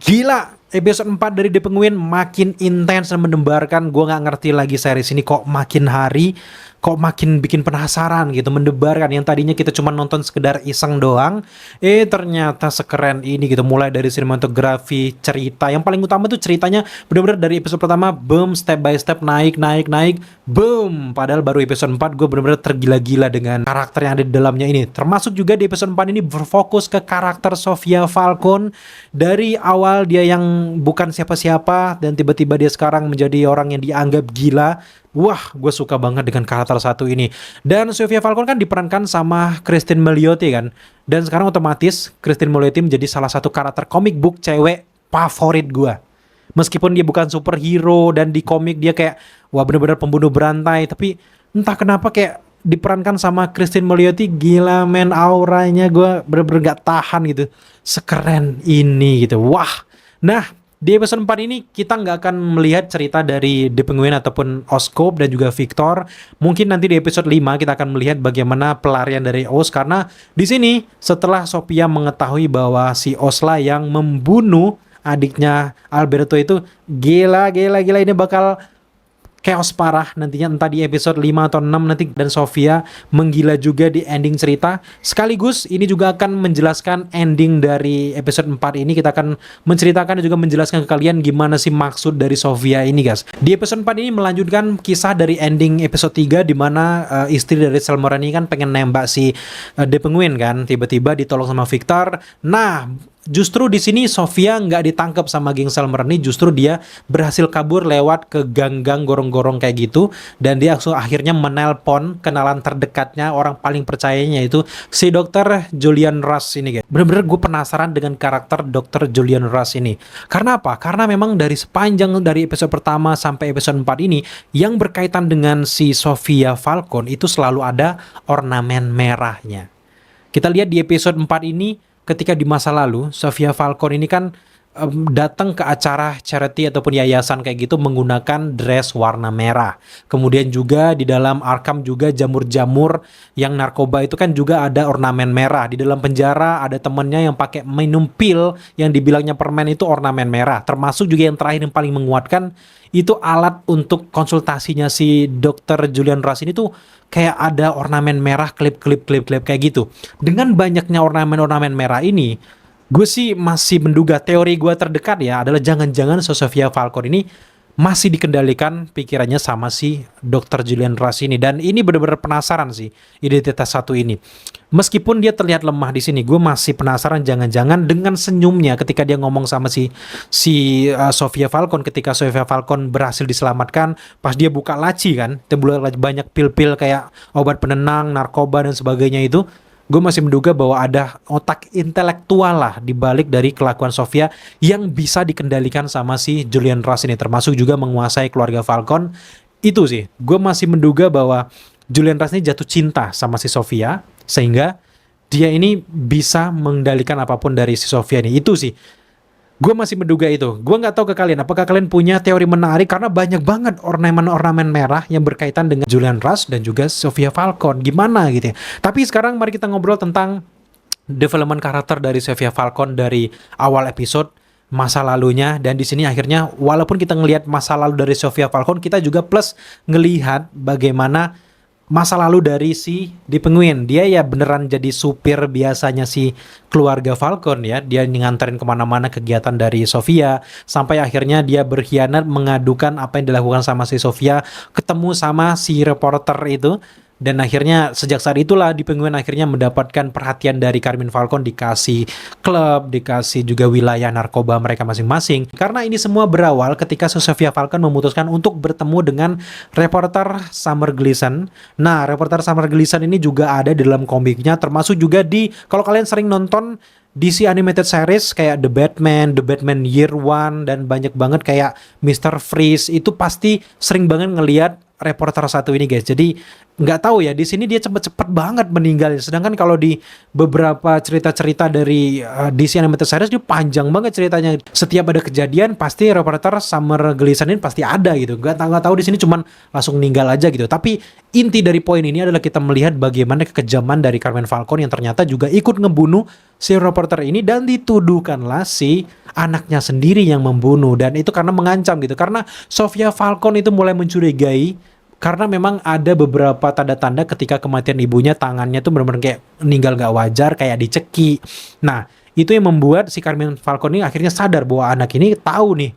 Gila, episode 4 dari The Penguin makin intens dan mendebarkan. Gue gak ngerti lagi series ini kok makin hari, kok makin bikin penasaran gitu, mendebarkan. Yang tadinya kita cuma nonton sekedar iseng doang, ternyata sekeren ini gitu. Mulai dari sinematografi, cerita. Yang paling utama tuh ceritanya bener-bener dari episode pertama, boom, step by step, naik, boom. Padahal baru episode 4 gue bener-bener tergila-gila dengan karakter yang ada di dalamnya ini. Termasuk juga di episode 4 ini berfokus ke karakter Sofia Falcone. Dari awal dia yang bukan siapa-siapa dan tiba-tiba dia sekarang menjadi orang yang dianggap gila. Wah, gue suka banget dengan karakter satu ini. Dan Sofia Falcone kan diperankan sama Christine Milioti kan. Dan sekarang otomatis Christine Milioti menjadi salah satu karakter comic book cewek favorit gue. Meskipun dia bukan superhero dan di komik dia kayak wah bener-bener pembunuh berantai, tapi entah kenapa kayak diperankan sama Christine Milioti, gila men, auranya gue bener-bener gak tahan gitu. Sekeren ini gitu. Wah. Nah, di episode 4 ini kita nggak akan melihat cerita dari The Penguin ataupun Oscorp dan juga Victor. Mungkin nanti di episode 5 kita akan melihat bagaimana pelarian dari Oz, karena di sini setelah Sophia mengetahui bahwa si Ozlah yang membunuh adiknya Alberto itu, gila ini bakal chaos parah nantinya, entah di episode 5 atau 6 nanti. Dan Sophia menggila juga di ending cerita. Sekaligus ini juga akan menjelaskan ending dari episode 4 ini. Kita akan menceritakan dan juga menjelaskan ke kalian gimana sih maksud dari Sophia ini guys. Di episode 4 ini melanjutkan kisah dari ending episode 3, dimana istri dari Salmoran ini kan pengen nembak si The Penguin kan. Tiba-tiba ditolong sama Victor. Nah, justru di sini Sophia nggak ditangkap sama geng Salmerani, justru dia berhasil kabur lewat ke gang-gang gorong-gorong kayak gitu, dan dia akhirnya menelpon kenalan terdekatnya, orang paling percayanya itu si Dr. Julian Rush ini guys. Bener-bener gue penasaran dengan karakter Dr. Julian Rush ini. Karena apa? Karena memang dari sepanjang dari episode pertama sampai episode 4 ini yang berkaitan dengan si Sofia Falcone itu selalu ada ornamen merahnya. Kita lihat di episode 4 ini, ketika di masa lalu, Sofia Falcone ini kan datang ke acara charity ataupun yayasan kayak gitu menggunakan dress warna merah. Kemudian juga di dalam Arkham juga jamur-jamur yang narkoba itu kan juga ada ornamen merah. Di dalam penjara ada temennya yang pakai minum pil yang dibilangnya permen itu ornamen merah. Termasuk juga yang terakhir yang paling menguatkan itu alat untuk konsultasinya si Dr. Julian Rush ini tuh kayak ada ornamen merah, klip kayak gitu. Dengan banyaknya ornamen-ornamen merah ini, gue sih masih menduga, teori gue terdekat ya adalah jangan-jangan Sofia Falcone ini masih dikendalikan pikirannya sama si Dr. Julian Rush ini. Dan ini benar-benar penasaran sih identitas satu ini. Meskipun dia terlihat lemah di sini, gue masih penasaran jangan-jangan dengan senyumnya ketika dia ngomong sama si Sofia Falcone, ketika Sofia Falcone berhasil diselamatkan, pas dia buka laci kan, itu banyak pil-pil kayak obat penenang, narkoba dan sebagainya itu. Gue masih menduga bahwa ada otak intelektual lah di balik dari kelakuan Sofia yang bisa dikendalikan sama si Julian Rush ini, termasuk juga menguasai keluarga Falcone. Itu sih, gue masih menduga bahwa Julian Rush ini jatuh cinta sama si Sofia, sehingga dia ini bisa mengendalikan apapun dari si Sofia ini. Itu sih, gue masih menduga itu. Gue nggak tahu ke kalian, apakah kalian punya teori menarik, karena banyak banget ornamen-ornamen merah yang berkaitan dengan Julian Rush dan juga Sofia Falcone. Gimana gitu ya. Tapi sekarang mari kita ngobrol tentang development karakter dari Sofia Falcone dari awal episode, masa lalunya, dan di sini akhirnya walaupun kita ngelihat masa lalu dari Sofia Falcone, kita juga plus ngelihat bagaimana masa lalu dari si The Penguin. Dia ya beneran jadi supir biasanya si keluarga Falcone ya. Dia nganterin kemana-mana kegiatan dari Sofia, sampai akhirnya dia berkhianat mengadukan apa yang dilakukan sama si Sofia, ketemu sama si reporter itu. Dan akhirnya sejak saat itulah The Penguin akhirnya mendapatkan perhatian dari Carmine Falcone, dikasih klub, dikasih juga wilayah narkoba mereka masing-masing. Karena ini semua berawal ketika Sofia Falcone memutuskan untuk bertemu dengan reporter Summer Gleason. Nah, reporter Summer Gleason ini juga ada di dalam komiknya, termasuk juga di, kalau kalian sering nonton DC Animated Series kayak The Batman Year One, dan banyak banget kayak Mr. Freeze, itu pasti sering banget ngelihat reporter satu ini guys. Jadi nggak tahu ya, di sini dia cepet-cepet banget meninggal. Sedangkan kalau di beberapa cerita-cerita dari DC Animated Series dia panjang banget ceritanya. Setiap ada kejadian pasti reporter Summer Gleason ini pasti ada gitu. Nggak tahu di sini cuman langsung meninggal aja gitu. Tapi inti dari poin ini adalah kita melihat bagaimana kekejaman dari Carmine Falcone yang ternyata juga ikut ngebunuh si reporter ini, dan dituduhkanlah si anaknya sendiri yang membunuh, dan itu karena mengancam gitu. Karena Sofia Falcone itu mulai mencurigai karena memang ada beberapa tanda-tanda ketika kematian ibunya, tangannya tuh benar-benar kayak meninggal gak wajar, kayak dicekik. Nah, itu yang membuat si Carmine Falcone ini akhirnya sadar bahwa anak ini tahu nih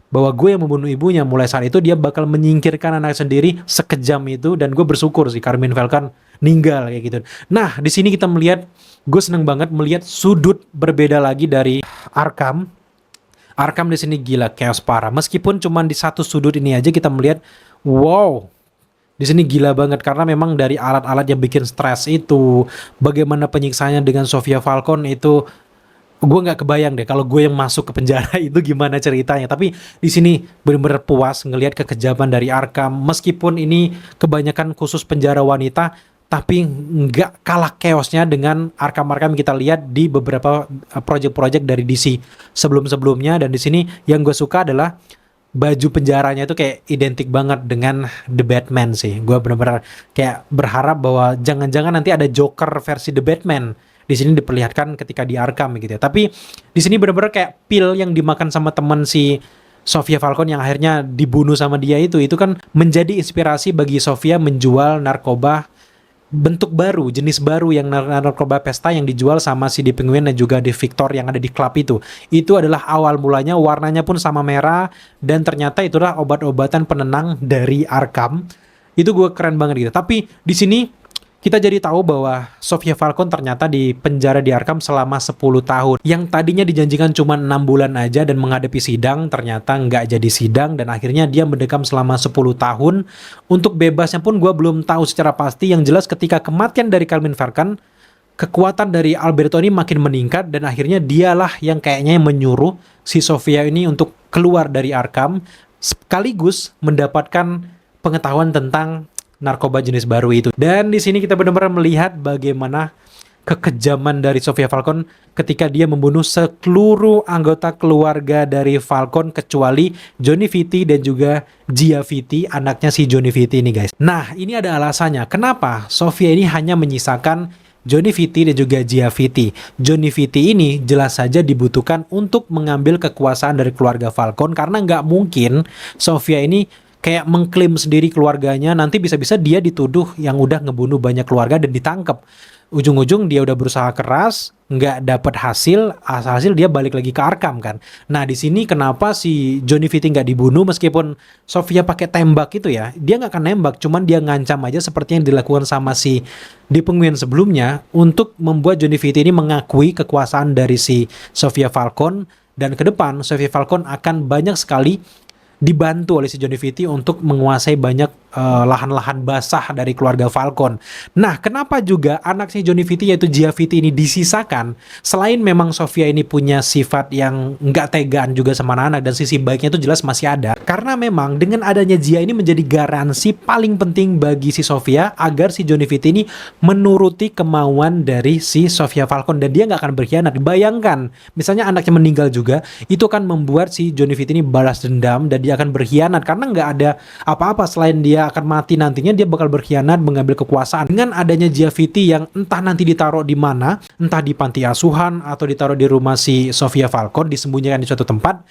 bahwa gue yang membunuh ibunya. Mulai saat itu dia bakal menyingkirkan anak sendiri sekejam itu, dan gue bersyukur si Carmine Falcone ninggal kayak gitu. Nah, di sini kita melihat, gue seneng banget melihat sudut berbeda lagi dari Arkham. Arkham di sini gila chaos parah. Meskipun cuma di satu sudut ini aja kita melihat, wow, di sini gila banget karena memang dari alat-alat yang bikin stres itu, bagaimana penyiksaannya dengan Sofia Falcone itu, gue nggak kebayang deh kalau gue yang masuk ke penjara itu gimana ceritanya. Tapi di sini bener-bener puas ngelihat kekejaman dari Arkham. Meskipun ini kebanyakan khusus penjara wanita, tapi nggak kalah chaosnya dengan Arkham-Arkham yang kita lihat di beberapa project-project dari DC sebelum-sebelumnya. Dan di sini yang gue suka adalah baju penjaranya itu kayak identik banget dengan The Batman sih. Gue benar-benar kayak berharap bahwa jangan-jangan nanti ada Joker versi The Batman di sini diperlihatkan ketika di Arkham gitu ya. Tapi di sini benar-benar kayak pil yang dimakan sama teman si Sofia Falcone yang akhirnya dibunuh sama dia itu kan menjadi inspirasi bagi Sofia menjual narkoba bentuk baru, jenis baru yang narkoba pesta yang dijual sama si The Penguin dan juga The Victor yang ada di klub itu. Itu adalah awal mulanya, warnanya pun sama merah, dan ternyata itulah obat-obatan penenang dari Arkham. Itu gue keren banget gitu. Tapi di sini kita jadi tahu bahwa Sofia Falcone ternyata di penjara di Arkham selama 10 tahun. Yang tadinya dijanjikan cuma 6 bulan aja dan menghadapi sidang, ternyata nggak jadi sidang, dan akhirnya dia mendekam selama 10 tahun. Untuk bebasnya pun gue belum tahu secara pasti. Yang jelas ketika kematian dari Carmine Falcone, kekuatan dari Alberto ini makin meningkat, dan akhirnya dialah yang kayaknya menyuruh si Sofia ini untuk keluar dari Arkham, sekaligus mendapatkan pengetahuan tentang narkoba jenis baru itu. Dan di sini kita benar-benar melihat bagaimana kekejaman dari Sofia Falcone ketika dia membunuh seluruh anggota keluarga dari Falcone kecuali Johnny Vitti dan juga Gia Vitti, anaknya si Johnny Vitti ini guys. Nah, ini ada alasannya kenapa Sofia ini hanya menyisakan Johnny Vitti dan juga Gia Vitti. Johnny Vitti ini jelas saja dibutuhkan untuk mengambil kekuasaan dari keluarga Falcone, karena nggak mungkin Sofia ini kayak mengklaim sendiri keluarganya, nanti bisa-bisa dia dituduh yang udah ngebunuh banyak keluarga dan ditangkap. Ujung-ujung dia udah berusaha keras, nggak dapat hasil dia balik lagi ke Arkham kan. Nah di sini kenapa si Johnny Vitti nggak dibunuh meskipun Sofia pakai tembak itu ya, dia nggak akan nembak, cuman dia ngancam aja seperti yang dilakukan sama si The Penguin sebelumnya untuk membuat Johnny Vitti ini mengakui kekuasaan dari si Sofia Falcone, dan ke depan Sofia Falcone akan banyak sekali dibantu oleh si Johnny Vitti untuk menguasai banyak lahan-lahan basah dari keluarga Falcone. Nah, kenapa juga anak si Johnny Vitti yaitu Gia Vitti ini disisakan? Selain memang Sofia ini punya sifat yang nggak tegaan juga sama anak, dan sisi baiknya itu jelas masih ada. Karena memang dengan adanya Gia ini menjadi garansi paling penting bagi si Sofia agar si Johnny Vitti ini menuruti kemauan dari si Sofia Falcone, dan dia nggak akan berkhianat. Bayangkan, misalnya anaknya meninggal juga, itu kan membuat si Johnny Vitti ini balas dendam dan dia akan berkhianat karena nggak ada apa-apa selain dia akan mati nantinya, dia bakal berkhianat mengambil kekuasaan. Dengan adanya Gia Vitti yang entah nanti ditaruh di mana, entah di panti asuhan atau ditaruh di rumah si Sofia Falcone, disembunyikan di suatu tempat,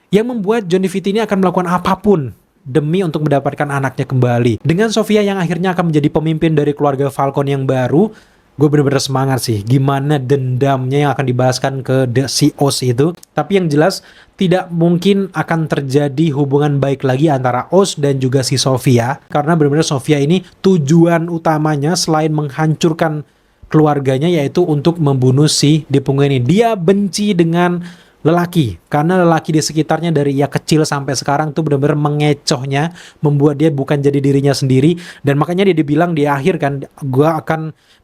yang membuat Johnny Vitti ini akan melakukan apapun demi untuk mendapatkan anaknya kembali. Dengan Sofia yang akhirnya akan menjadi pemimpin dari keluarga Falcone yang baru, gue bener-bener semangat sih gimana dendamnya yang akan dibahaskan ke si Oz itu. Tapi yang jelas tidak mungkin akan terjadi hubungan baik lagi antara Oz dan juga si Sofia, karena bener-bener Sofia ini tujuan utamanya selain menghancurkan keluarganya yaitu untuk membunuh si The Penguin ini. Dia benci dengan lelaki, karena lelaki di sekitarnya dari ia kecil sampai sekarang tuh benar-benar mengecohnya, membuat dia bukan jadi dirinya sendiri. Dan makanya dia dibilang di akhir kan,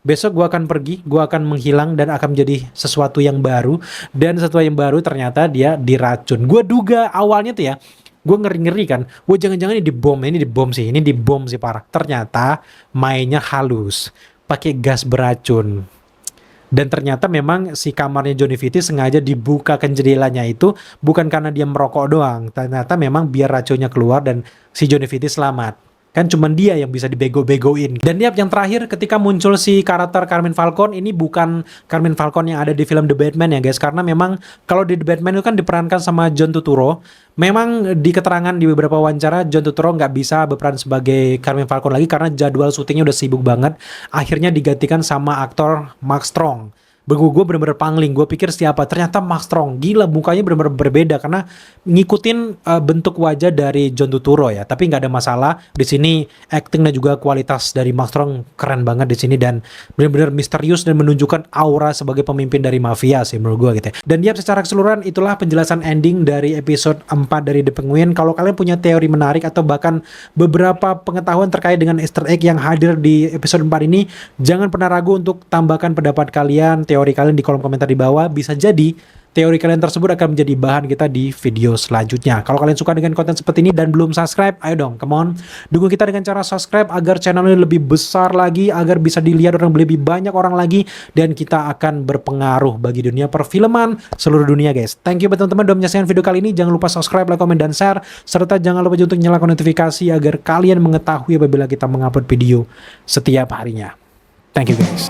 besok gua akan pergi, gua akan menghilang dan akan menjadi sesuatu yang baru. Dan sesuatu yang baru ternyata dia diracun. Gua duga awalnya tuh ya, Gue ngeri-ngeri kan, gue jangan-jangan ini dibom sih parah. Ternyata mainnya halus, pakai gas beracun. Dan ternyata memang si kamarnya Johnny Vitti sengaja dibukakan jendelanya itu bukan karena dia merokok doang. Ternyata memang biar racunnya keluar dan si Johnny Vitti selamat. Kan cuman dia yang bisa dibego-begoin. Dan yang terakhir ketika muncul si karakter Carmine Falcone, ini bukan Carmine Falcone yang ada di film The Batman ya guys. Karena memang kalau di The Batman itu kan diperankan sama John Turturro. Memang di keterangan di beberapa wawancara John Turturro nggak bisa berperan sebagai Carmine Falcone lagi karena jadwal syutingnya udah sibuk banget. Akhirnya digantikan sama aktor Mark Strong. Gue bener-bener pangling, gue pikir siapa, ternyata Mark Strong. Gila, mukanya bener-bener berbeda karena ngikutin bentuk wajah dari John Turturro ya. Tapi nggak ada masalah di sini, acting dan juga kualitas dari Mark Strong keren banget di sini dan bener-bener misterius dan menunjukkan aura sebagai pemimpin dari mafia sih menurut gue gitu ya. Dan dia secara keseluruhan itulah penjelasan ending dari episode 4 dari The Penguin. Kalau kalian punya teori menarik atau bahkan beberapa pengetahuan terkait dengan Easter egg yang hadir di episode 4 ini, jangan pernah ragu untuk tambahkan pendapat kalian, teori kalian di kolom komentar di bawah. Bisa jadi teori kalian tersebut akan menjadi bahan kita di video selanjutnya. Kalau kalian suka dengan konten seperti ini dan belum subscribe, ayo dong, come on. Dukung kita dengan cara subscribe agar channel ini lebih besar lagi, agar bisa dilihat orang lebih banyak orang lagi, dan kita akan berpengaruh bagi dunia perfilman seluruh dunia guys. Thank you buat teman-teman udah menyaksikan video kali ini. Jangan lupa subscribe, like, komen, dan share. Serta jangan lupa juga untuk nyalakan notifikasi agar kalian mengetahui apabila kita mengupload video setiap harinya. Thank you guys.